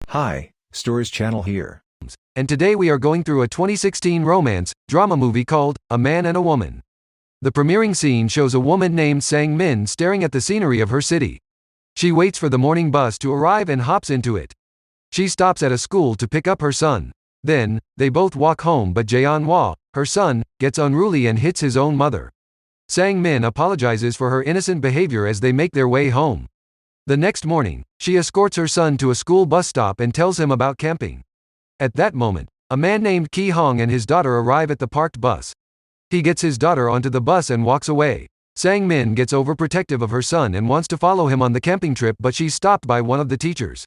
Hi, Stories Channel here. And today we are going through a 2016 romance drama movie called A Man and a Woman. The premiering scene shows a woman named Sang-min staring at the scenery of her city. She waits for the morning bus to arrive and hops into it. She stops at a school to pick up her son. Then, they both walk home, but Jae-hwa, her son, gets unruly and hits his own mother. Sang-min apologizes for her innocent behavior as they make their way home. The next morning, she escorts her son to a school bus stop and tells him about camping. At that moment, a man named Ki-hong and his daughter arrive at the parked bus. He gets his daughter onto the bus and walks away. Sang-min gets overprotective of her son and wants to follow him on the camping trip, but she's stopped by one of the teachers.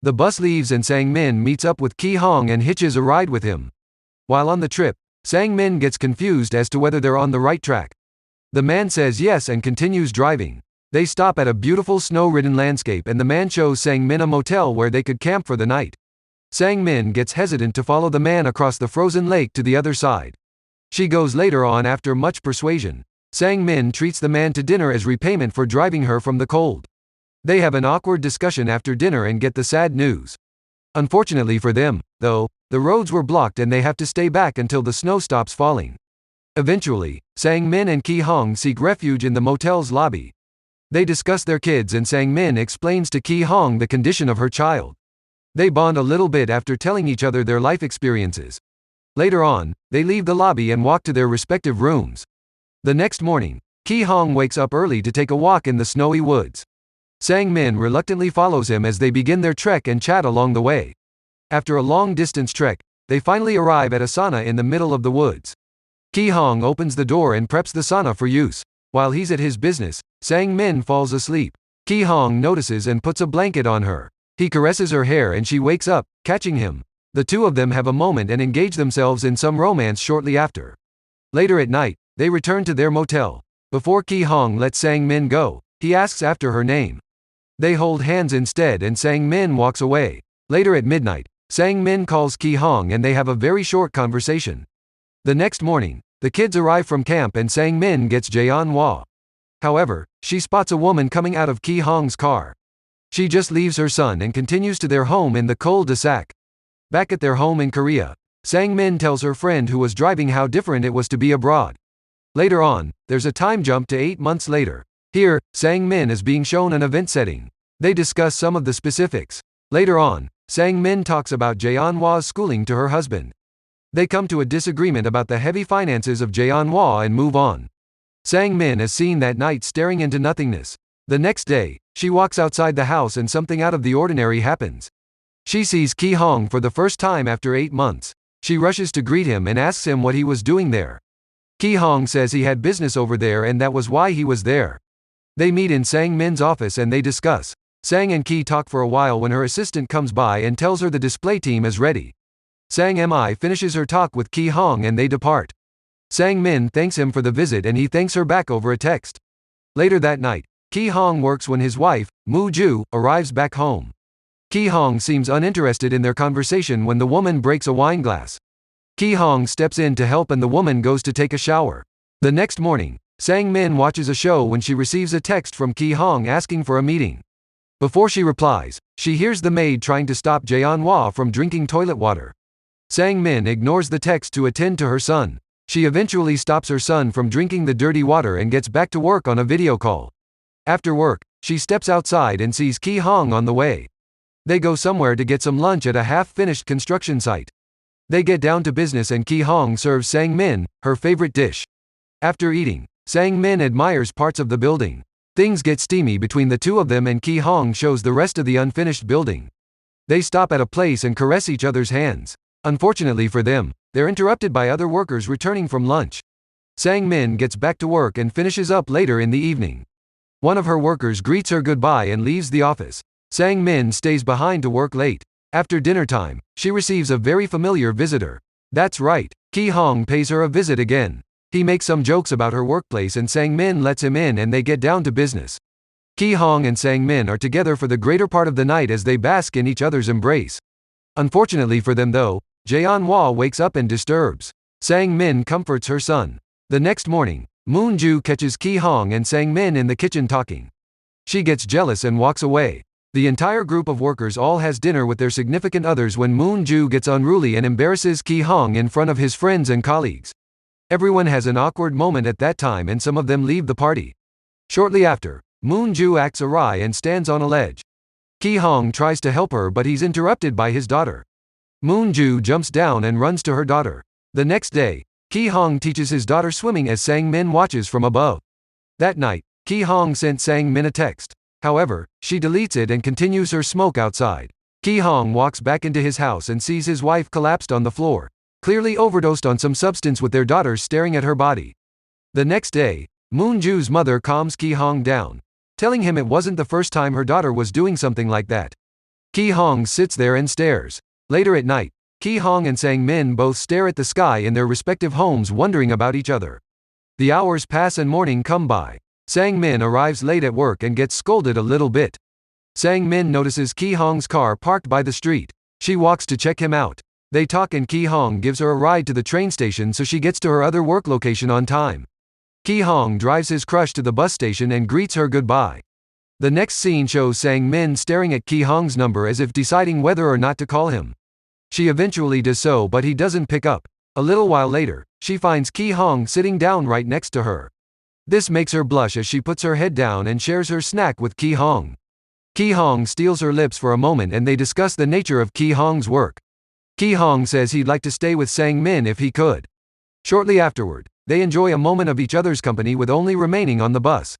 The bus leaves and Sang-min meets up with Ki-hong and hitches a ride with him. While on the trip, Sang-min gets confused as to whether they're on the right track. The man says yes and continues driving. They stop at a beautiful snow-ridden landscape and the man shows Sang-min a motel where they could camp for the night. Sang-min gets hesitant to follow the man across the frozen lake to the other side. She goes later on after much persuasion. Sang-min treats the man to dinner as repayment for driving her from the cold. They have an awkward discussion after dinner and get the sad news. Unfortunately for them, though, the roads were blocked and they have to stay back until the snow stops falling. Eventually, Sang-min and Ki-hong seek refuge in the motel's lobby. They discuss their kids and Sang-min explains to Ki-hong the condition of her child. They bond a little bit after telling each other their life experiences. Later on, they leave the lobby and walk to their respective rooms. The next morning, Ki-hong wakes up early to take a walk in the snowy woods. Sang-min reluctantly follows him as they begin their trek and chat along the way. After a long-distance trek, they finally arrive at a sauna in the middle of the woods. Ki-hong opens the door and preps the sauna for use. While he's at his business, Sang-min falls asleep. Ki-hong notices and puts a blanket on her. He caresses her hair and she wakes up, catching him. The two of them have a moment and engage themselves in some romance shortly after. Later at night, they return to their motel. Before Ki-hong lets Sang-min go, he asks after her name. They hold hands instead and Sang-min walks away. Later at midnight, Sang-min calls Ki-hong and they have a very short conversation. The next morning, the kids arrive from camp and Sang-min gets Jae-hwa. However, she spots a woman coming out of Ki-hong's car. She just leaves her son and continues to their home in the cul-de-sac. Back at their home in Korea, Sang-min tells her friend who was driving how different it was to be abroad. Later on, there's a time jump to 8 months later. Here, Sang-min is being shown an event setting. They discuss some of the specifics. Later on, Sang-min talks about Jae-hwa's schooling to her husband. They come to a disagreement about the heavy finances of Jae-hwa and move on. Sang-min is seen that night staring into nothingness. The next day, she walks outside the house and something out of the ordinary happens. She sees Ki-hong for the first time after 8 months. She rushes to greet him and asks him what he was doing there. Ki-hong says he had business over there and that was why he was there. They meet in Sang-min's office and they discuss. Sang and Ki talk for a while when her assistant comes by and tells her the display team is ready. Sang-mi finishes her talk with Ki-hong and they depart. Sang-min thanks him for the visit and he thanks her back over a text. Later that night, Ki-hong works when his wife, Moo-ju, arrives back home. Ki-hong seems uninterested in their conversation when the woman breaks a wine glass. Ki-hong steps in to help and the woman goes to take a shower. The next morning, Sang-min watches a show when she receives a text from Ki-hong asking for a meeting. Before she replies, she hears the maid trying to stop Jae-hwa from drinking toilet water. Sang-min ignores the text to attend to her son. She eventually stops her son from drinking the dirty water and gets back to work on a video call. After work, she steps outside and sees Ki-hong on the way. They go somewhere to get some lunch at a half-finished construction site. They get down to business and Ki-hong serves Sang-min her favorite dish. After eating, Sang-min admires parts of the building. Things get steamy between the two of them and Ki-hong shows the rest of the unfinished building. They stop at a place and caress each other's hands. Unfortunately for them, they're interrupted by other workers returning from lunch. Sang-min gets back to work and finishes up later in the evening. One of her workers greets her goodbye and leaves the office. Sang-min stays behind to work late. After dinner time, she receives a very familiar visitor. That's right, Ki-hong pays her a visit again. He makes some jokes about her workplace and Sang-min lets him in and they get down to business. Ki-hong and Sang-min are together for the greater part of the night as they bask in each other's embrace. Unfortunately for them though, Jae-hwa wakes up and disturbs. Sang-min comforts her son. The next morning, Moon-ju catches Ki-hong and Sang-min in the kitchen talking. She gets jealous and walks away. The entire group of workers all has dinner with their significant others when Moon-ju gets unruly and embarrasses Ki-hong in front of his friends and colleagues. Everyone has an awkward moment at that time and some of them leave the party. Shortly after, Moon-ju acts awry and stands on a ledge. Ki-hong tries to help her but he's interrupted by his daughter. Moon-ju jumps down and runs to her daughter. The next day, Ki-hong teaches his daughter swimming as Sang-min watches from above. That night, Ki-hong sent Sang-min a text. However, she deletes it and continues her smoke outside. Ki-hong walks back into his house and sees his wife collapsed on the floor, clearly overdosed on some substance with their daughters staring at her body. The next day, Moon-ju's mother calms Ki-hong down, telling him it wasn't the first time her daughter was doing something like that. Ki-hong sits there and stares. Later at night, Ki-hong and Sang-min both stare at the sky in their respective homes wondering about each other. The hours pass and morning come by. Sang-min arrives late at work and gets scolded a little bit. Sang-min notices Ki-hong's car parked by the street. She walks to check him out. They talk and Ki-hong gives her a ride to the train station so she gets to her other work location on time. Ki-hong drives his crush to the bus station and greets her goodbye. The next scene shows Sang-min staring at Ki-hong's number as if deciding whether or not to call him. She eventually does so but he doesn't pick up. A little while later, she finds Ki-hong sitting down right next to her. This makes her blush as she puts her head down and shares her snack with Ki-hong. Ki-hong steals her lips for a moment and they discuss the nature of Ki-hong's work. Ki-hong says he'd like to stay with Sang-min if he could. Shortly afterward, they enjoy a moment of each other's company with only remaining on the bus.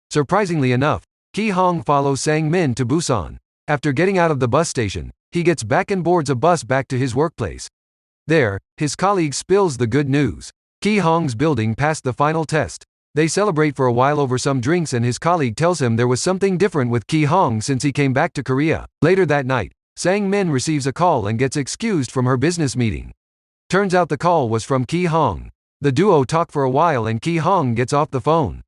Surprisingly enough, Ki-hong follows Sang-min to Busan. After getting out of the bus station, he gets back and boards a bus back to his workplace. There, his colleague spills the good news. Ki-hong's building passed the final test. They celebrate for a while over some drinks and his colleague tells him there was something different with Ki-hong since he came back to Korea. Later that night, Sang-min receives a call and gets excused from her business meeting. Turns out the call was from Ki-hong. The duo talk for a while and Ki-hong gets off the phone.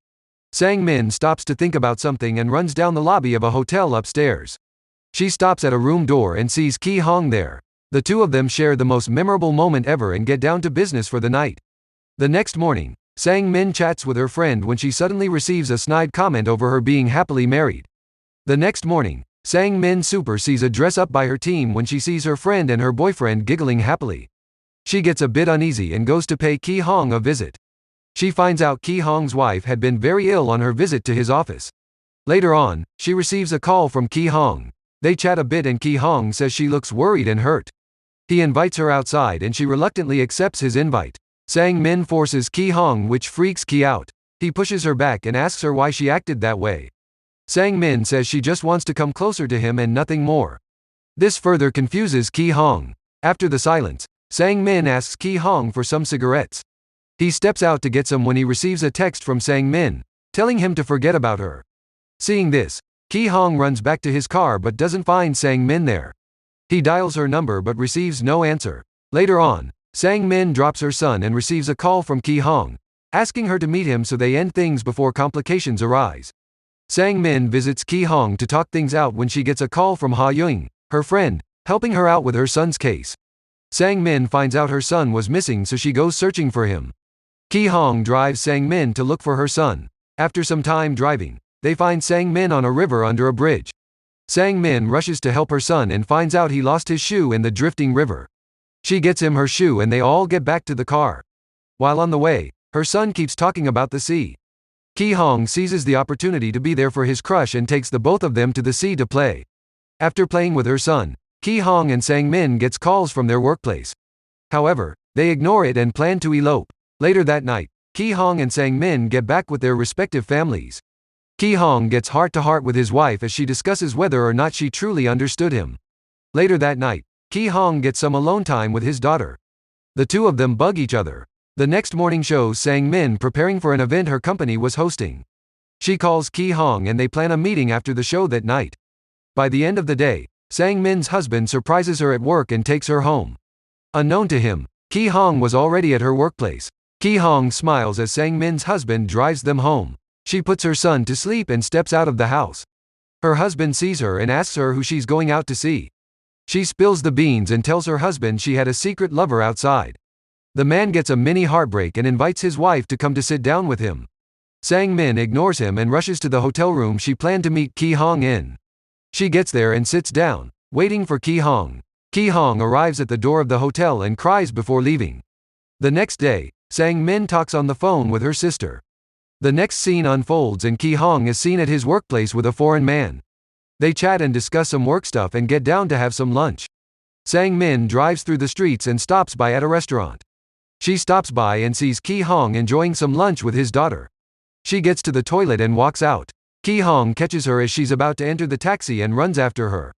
Sang-min stops to think about something and runs down the lobby of a hotel upstairs. She stops at a room door and sees Ki-hong there. The two of them share the most memorable moment ever and get down to business for the night. The next morning, Sang-min chats with her friend when she suddenly receives a snide comment over her being happily married. The next morning, Sang-min super sees a dress up by her team when she sees her friend and her boyfriend giggling happily. She gets a bit uneasy and goes to pay Ki-hong a visit. She finds out Ki-hong's wife had been very ill on her visit to his office. Later on, she receives a call from Ki-hong. They chat a bit and Ki-hong says she looks worried and hurt. He invites her outside and she reluctantly accepts his invite. Sang-min forces Ki-hong which freaks Ki out. He pushes her back and asks her why she acted that way. Sang-min says she just wants to come closer to him and nothing more. This further confuses Ki-hong. After the silence, Sang-min asks Ki-hong for some cigarettes. He steps out to get some when he receives a text from Sang-min, telling him to forget about her. Seeing this, Ki-hong runs back to his car but doesn't find Sang-min there. He dials her number but receives no answer. Later on, Sang-min drops her son and receives a call from Ki-hong, asking her to meet him so they end things before complications arise. Sang-min visits Ki-hong to talk things out when she gets a call from Ha-young, her friend, helping her out with her son's case. Sang-min finds out her son was missing so she goes searching for him. Ki-hong drives Sang-min to look for her son. After some time driving, they find Sang-min on a river under a bridge. Sang-min rushes to help her son and finds out he lost his shoe in the drifting river. She gets him her shoe and they all get back to the car. While on the way, her son keeps talking about the sea. Ki-hong seizes the opportunity to be there for his crush and takes the both of them to the sea to play. After playing with her son, Ki-hong and Sang-min gets calls from their workplace. However, they ignore it and plan to elope. Later that night, Ki-hong and Sang-min get back with their respective families. Ki-hong gets heart-to-heart with his wife as she discusses whether or not she truly understood him. Later that night, Ki-hong gets some alone time with his daughter. The two of them bug each other. The next morning shows Sang-min preparing for an event her company was hosting. She calls Ki-hong and they plan a meeting after the show that night. By the end of the day, Sang-min's husband surprises her at work and takes her home. Unknown to him, Ki-hong was already at her workplace. Ki-hong smiles as Sang-min's husband drives them home. She puts her son to sleep and steps out of the house. Her husband sees her and asks her who she's going out to see. She spills the beans and tells her husband she had a secret lover outside. The man gets a mini heartbreak and invites his wife to come to sit down with him. Sang-min ignores him and rushes to the hotel room she planned to meet Ki-hong in. She gets there and sits down, waiting for Ki Hong. Ki Hong arrives at the door of the hotel and cries before leaving. The next day, Sang Min talks on the phone with her sister. The next scene unfolds and Ki Hong is seen at his workplace with a foreign man. They chat and discuss some work stuff and get down to have some lunch. Sang Min drives through the streets and stops by at a restaurant. She stops by and sees Ki Hong enjoying some lunch with his daughter. She gets to the toilet and walks out. Ki Hong catches her as she's about to enter the taxi and runs after her.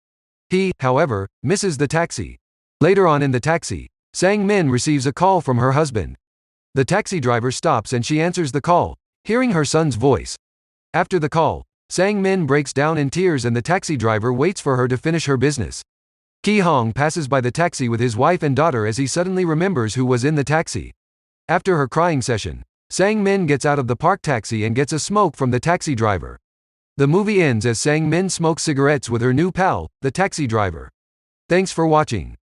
He, however, misses the taxi. Later on in the taxi, Sang Min receives a call from her husband. The taxi driver stops and she answers the call, hearing her son's voice. After the call, Sang Min breaks down in tears and the taxi driver waits for her to finish her business. Ki Hong passes by the taxi with his wife and daughter as he suddenly remembers who was in the taxi. After her crying session, Sang Min gets out of the parked taxi and gets a smoke from the taxi driver. The movie ends as Sang Min smokes cigarettes with her new pal, the taxi driver. Thanks for watching.